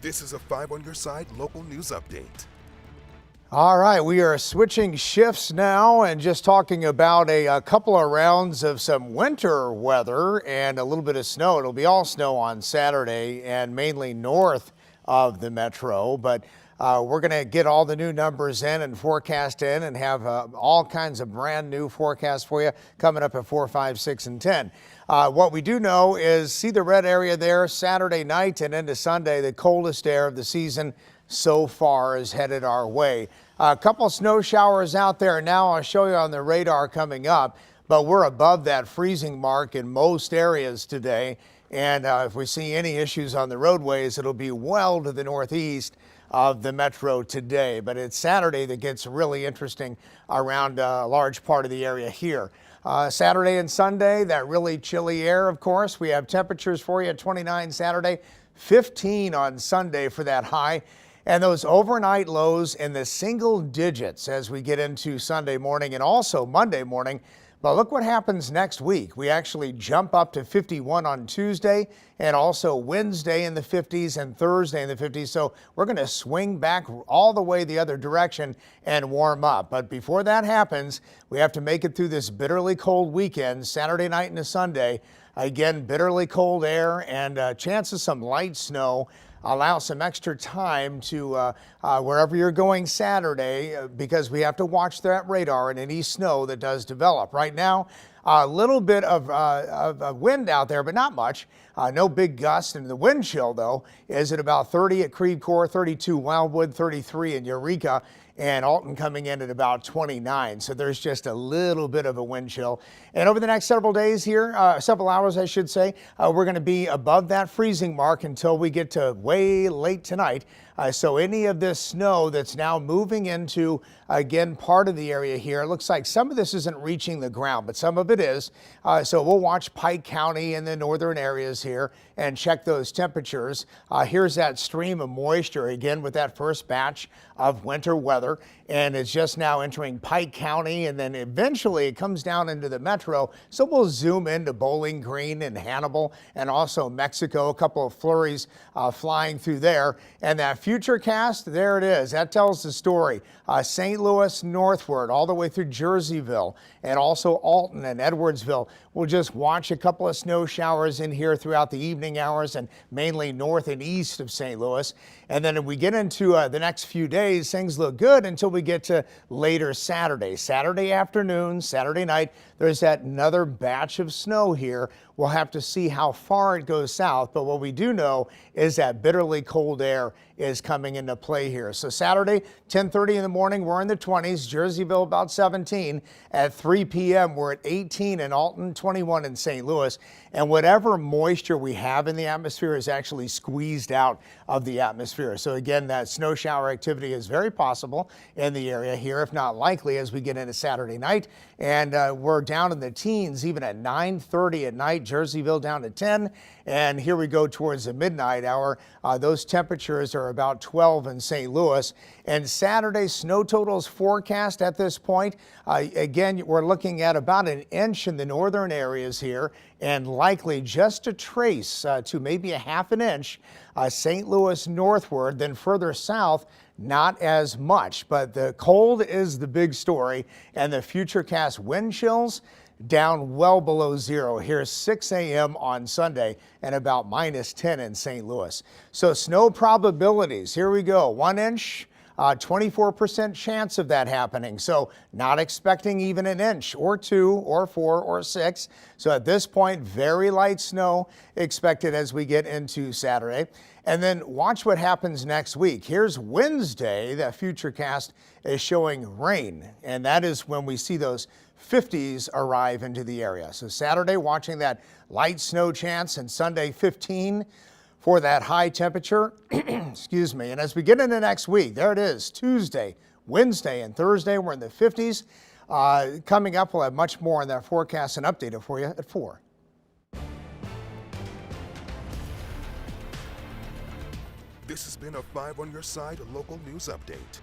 This is a 5 on your side local news update. All right, we are switching shifts now and just talking about a couple of rounds of some winter weather and a little bit of snow. It'll be all snow on Saturday and mainly north of the metro, but we're going to get all the new numbers in and forecast in and have all kinds of brand new forecasts for you coming up at 4, 5, 6, and 10. What we do know is see the red area there Saturday night and into Sunday, the coldest air of the season so far is headed our way. A couple snow showers out there now. I'll show you on the radar coming up, but we're above that freezing mark in most areas today. And if we see any issues on the roadways, it'll be well to the northeast of the metro today. But it's Saturday that gets really interesting around a large part of the area here. Saturday and Sunday, that really chilly air, of course. We have temperatures for you at 29 Saturday, 15 on Sunday for that high. And those overnight lows in the single digits as we get into Sunday morning and also Monday morning. But look what happens next week. We actually jump up to 51 on Tuesday and also Wednesday in the 50s and Thursday in the 50s. So we're going to swing back all the way the other direction and warm up. But before that happens, we have to make it through this bitterly cold weekend, Saturday night into Sunday. Again, bitterly cold air and chance of some light snow. Allow some extra time to wherever you're going Saturday because we have to watch that radar and any snow that does develop. Right now, a little bit of wind out there, but not much. No big gusts, and the wind chill, though, is at about 30 at Creve Coeur, 32 Wildwood, 33 in Eureka, and Alton coming in at about 29. So there's just a little bit of a wind chill. And over the next several days here, several hours, I should say, we're going to be above that freezing mark until we get to way late tonight. So any of this snow that's now moving into, again, part of the area here, it looks like some of this isn't reaching the ground, but some of it is. So we'll watch Pike County and the northern areas here and check those temperatures. Here's that stream of moisture again with that first batch of winter weather. And it's just now entering Pike County, and then eventually it comes down into the metro. So we'll zoom into Bowling Green and Hannibal and also Mexico, a couple of flurries flying through there. And that future cast, there it is. That tells the story. St. Louis northward, all the way through Jerseyville, and also Alton and Edwardsville. We'll just watch a couple of snow showers in here throughout the evening hours and mainly north and east of St. Louis. And then if we get into the next few days, things look good until we get to later Saturday afternoon, Saturday night. There's that another batch of snow here. We'll have to see how far it goes south, but what we do know is that bitterly cold air is coming into play here. So Saturday, 10:30 in the morning, we're in the 20s, Jerseyville about 17. At 3 p.m., we're at 18 in Alton, 21 in St. Louis. And whatever moisture we have in the atmosphere is actually squeezed out of the atmosphere. So again, that snow shower activity is very possible in the area here, if not likely, as we get into Saturday night. And we're down in the teens, even at 9:30 at night, Jerseyville down to 10. And here we go towards the midnight hour. Those temperatures are about 12 in St. Louis. And Saturday snow totals forecast at this point. Again, we're looking at about an inch in the northern areas here and likely just a trace to maybe a half an inch St. Louis northward, then further south, not as much. But the cold is the big story, and the futurecast wind chills down well below zero. Here's 6 a.m. on Sunday and about -10 in St. Louis. So snow probabilities, here we go. 1 inch. 24% chance of that happening. So not expecting even an inch or 2 or 4 or 6. So at this point, very light snow expected as we get into Saturday. And then watch what happens next week. Here's Wednesday. That futurecast is showing rain. And that is when we see those 50s arrive into the area. So Saturday, watching that light snow chance, and Sunday 15 for that high temperature. Excuse me. And as we get into next week, there it is, Tuesday, Wednesday, and Thursday, we're in the 50s. Coming up, we'll have much more on that forecast and update it for you at 4. This has been a 5 on your side local news update.